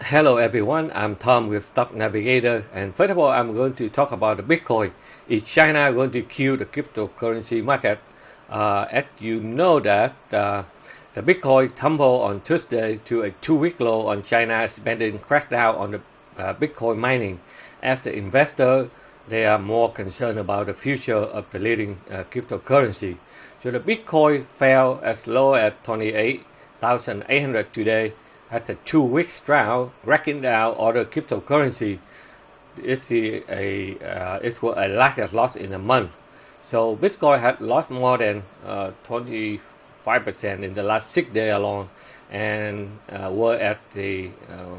Hello everyone, I'm Tom with Stock Navigator, and first of all I'm going to talk about the Bitcoin. Is China going to kill the cryptocurrency market? As you know that the Bitcoin tumbled on Tuesday to a 2-week low on China's pending crackdown on the Bitcoin mining. As the investor, they are more concerned about the future of the leading cryptocurrency. So the Bitcoin fell as low as 28,800 today at a 2-week drought, racking down other cryptocurrency. It was a largest loss in a month. So Bitcoin had lost more than 25% in the last 6 days alone, and were at the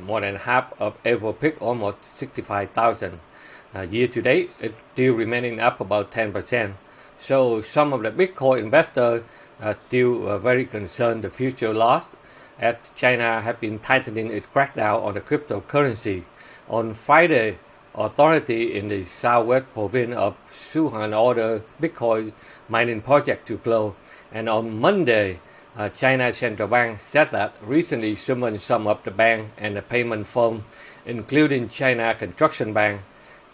more than half of April peak, almost 65,000. Year to date, it's still remaining up about 10%. So some of the Bitcoin investors are still very concerned the future loss, as China has been tightening its crackdown on the cryptocurrency. On Friday, authorities in the southwest province of Sichuan ordered Bitcoin mining project to close. And on Monday, China's central bank said that recently summoned some of the bank and the payment firm, including China Construction Bank.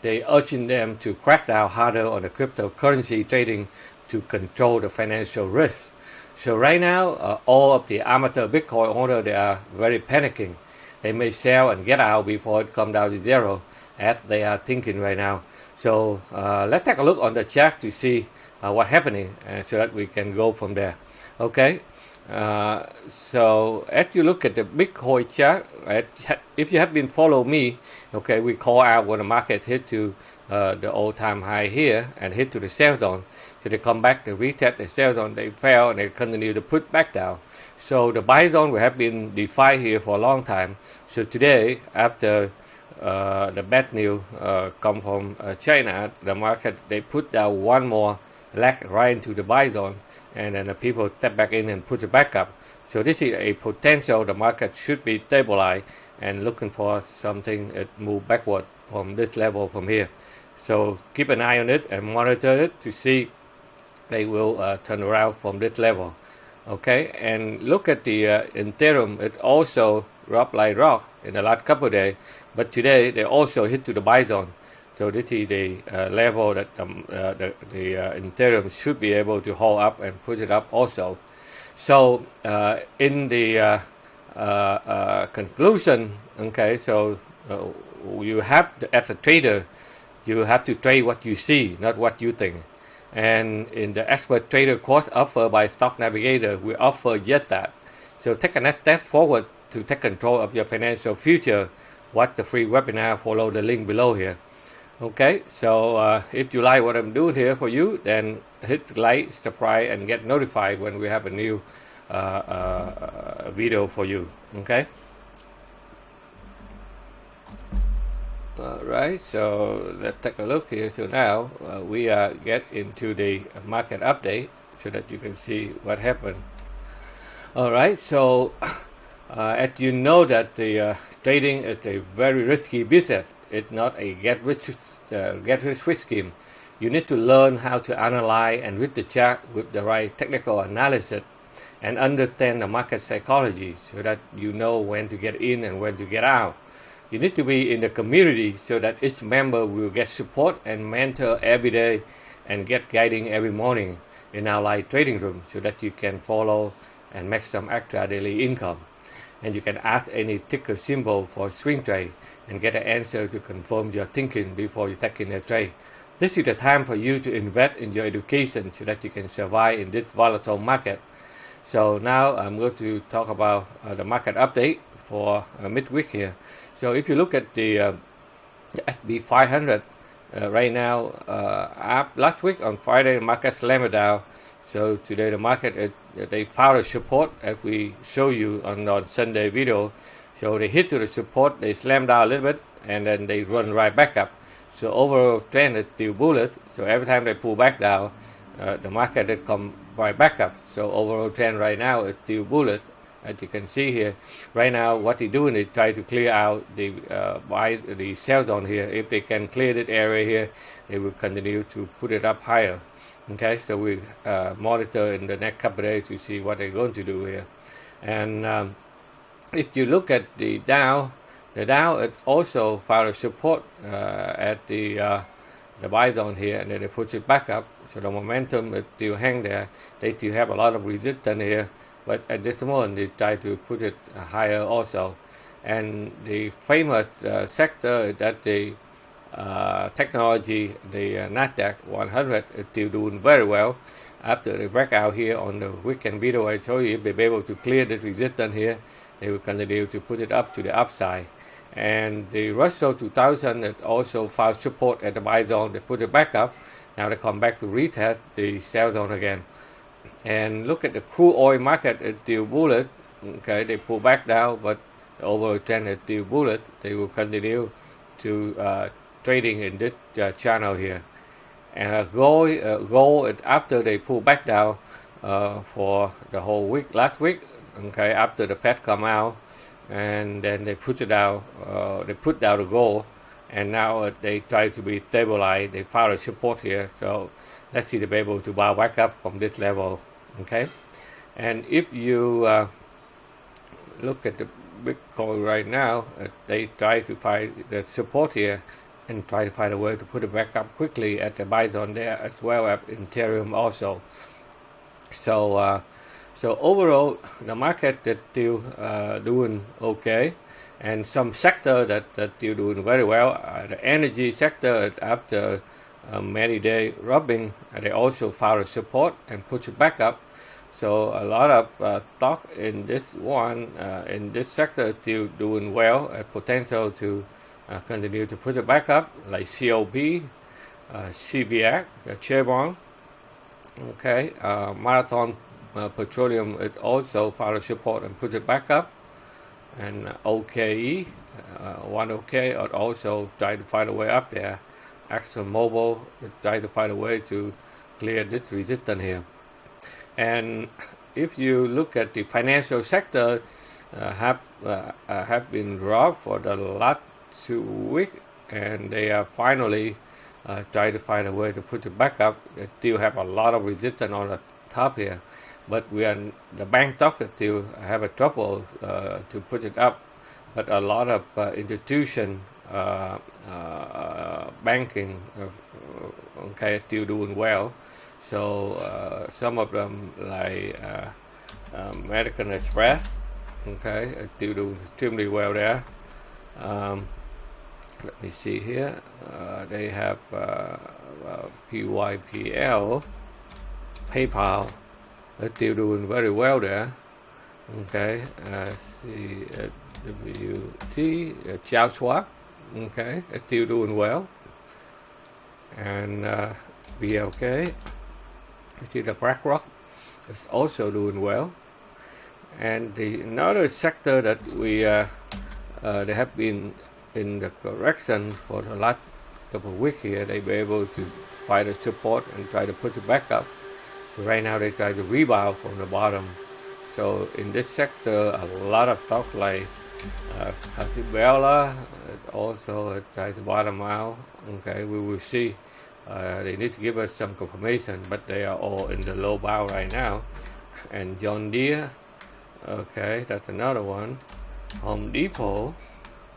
They urging them to crack down harder on the cryptocurrency trading to control the financial risk. So right now, all of the amateur Bitcoin owners, they are very panicking. They may sell and get out before it comes down to zero, as they are thinking right now. So let's take a look on the chart to see what's happening, so that we can go from there. Okay. So as you look at the Bitcoin chart, right, if you have been following me, okay, we call out when the market hit to the all-time high here and hit to the sell zone. So they come back, they retest the sell zone, they fell, and they continue to put back down. So the buy zone will have been defined here for a long time. So today, after the bad news come from China, the market, they put down one more leg right into the buy zone, and then the people step back in and put it back up. So this is a potential the market should be stabilized and looking for something that move backward from this level from here. So keep an eye on it and monitor it to see they will turn around from this level. Okay, and look at the Ethereum. It also dropped like rock in the last couple of days, but today they also hit to the buy zone. So this is the level that the Ethereum should be able to hold up and push it up also. So in the conclusion, okay, so you have to, as a trader, you have to trade what you see, not what you think. And in the expert trader course offered by Stock Navigator, we offer just that. So take a next step forward to take control of your financial future. Watch the free webinar, follow the link below here. Okay, so if you like what I'm doing here for you, then hit like, subscribe, and get notified when we have a new video for you. Okay. Alright, so let's take a look here. So now we get into the market update so that you can see what happened. Alright, so as you know that the trading is a very risky business. It's not a get rich scheme. You need to learn how to analyze and read the chart with the right technical analysis and understand the market psychology so that you know when to get in and when to get out. You need to be in the community so that each member will get support and mentor every day and get guiding every morning in our live trading room so that you can follow and make some extra daily income. And you can ask any ticker symbol for swing trade and get an answer to confirm your thinking before you take in a trade. This is the time for you to invest in your education so that you can survive in this volatile market. So now I'm going to talk about the market update for midweek here. So if you look at the S&P 500 right now, last week on Friday, the market slammed down. So today the market, they found a support as we show you on Sunday video. So they hit to the support, they slammed down a little bit, and then they run right back up. So overall trend is still bullish. So every time they pull back down, the market will come right back up. So overall trend right now is still bullish. As you can see here, right now what they're doing is try to clear out the the sell zone here. If they can clear that area here, they will continue to put it up higher. Okay, so we monitor in the next couple of days to see what they're going to do here. And if you look at the Dow, The Dow, it also found a support at the buy zone here, and then it puts it back up. So the momentum is still hang there. They still have a lot of resistance here, but at this moment they try to put it higher also. And the famous sector that the technology, the Nasdaq 100 is still doing very well. After the breakout here on the weekend video I told you, if they're able to clear the resistance here, they will continue to put it up to the upside. And the Russell 2000 it also found support at the buy zone. They put it back up. Now they come back to retest the sell zone again. And look at the crude oil market, it's still bullish. Okay, they pull back down, but the overall trend is still bullish. They will continue to trading in this channel here. And gold after they pull back down for the whole week, last week. Okay, after the Fed come out, and then they put it down. They put down the gold, and now they try to be stabilized. They found a support here, so let's see if they're able to bounce back up from this level. Okay, and if you look at the Bitcoin right now, they try to find the support here and try to find a way to put it back up quickly at the buy zone there, as well as Ethereum also. So so overall, the market is still doing okay, and some sector that still doing very well. The energy sector, after many days rubbing, they also found a support and put it back up. So a lot of stock in this one, in this sector, is still doing well. Potential to continue to put it back up, like COP, CVX, Chevron. Okay, Marathon Petroleum, it also found a support and put it back up. And OKE, one OK, it also tried to find a way up there. ExxonMobil, it tried to find a way to clear this resistance here. And if you look at the financial sector, have been dropped for the last 2 weeks, and they are finally trying to find a way to put it back up. They still have a lot of resistance on the top here, but the bank stock still have a trouble to put it up. But a lot of institution banking, okay, still doing well. So some of them like American Express, okay, still doing extremely well there. Let me see here. They have PYPL, PayPal, still doing very well there. Okay, CWT, Charles Schwab, okay, still doing well. And BLK, you see the BlackRock is also doing well. And another sector that we they have been in the correction for the last couple of weeks here, they were able to find a support and try to put it back up. So right now they try to rebound from the bottom. So in this sector, a lot of stock like Capibella also try to bottom out. Okay, we will see. They need to give us some confirmation, but they are all in the low bow right now. And John Deere, okay, that's another one. Home Depot,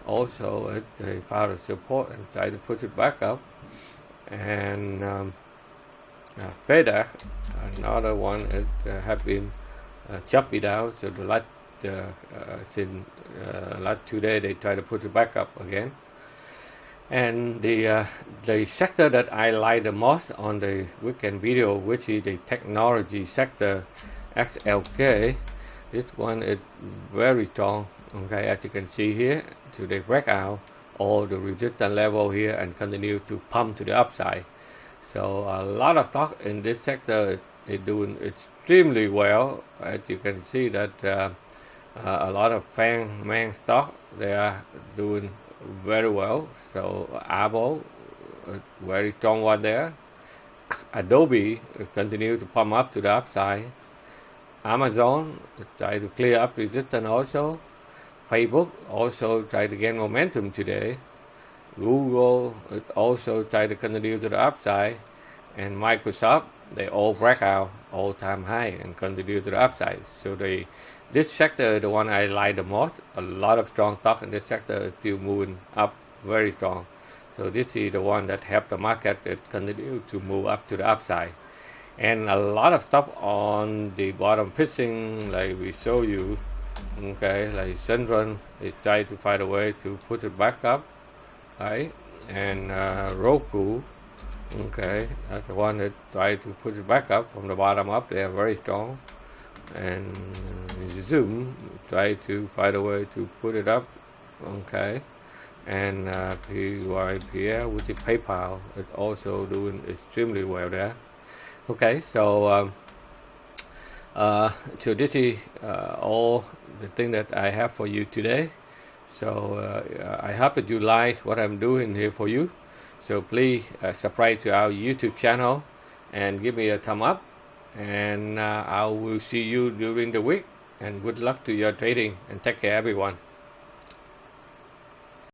also they found a support and try to put it back up. And FedEx, another one, have been choppy down. So the last since last 2 days they try to put it back up again. And the sector that I like the most on the weekend video, which is the technology sector, XLK. This one is very strong. Okay, as you can see here, so they break out all the resistance level here and continue to pump to the upside. So a lot of stock in this sector is doing extremely well. As you can see that a lot of FANG stock, they are doing very well. So Apple, very strong one there. Adobe continue to pump up to the upside. Amazon try to clear up resistance also. Facebook also try to gain momentum today. Google also try to continue to the upside. And Microsoft, they all break out all-time high and continue to the upside. So they This sector is the one I like the most. A lot of strong stock in this sector still moving up very strong. So this is the one that helped the market that continue to move up to the upside. And a lot of stuff on the bottom fishing, like we show you, okay, like Sunrun, they try to find a way to put it back up, right? And Roku, okay, that's the one that tried to put it back up from the bottom up. They are very strong. And Zoom try to find a way to put it up, okay. And PYPL, which is PayPal, is also doing extremely well there. Okay, so so this is all the thing that I have for you today. So I hope that you like what I'm doing here for you. So please subscribe to our YouTube channel and give me a thumb up. And I will see you during the week. And good luck to your trading, and take care, everyone.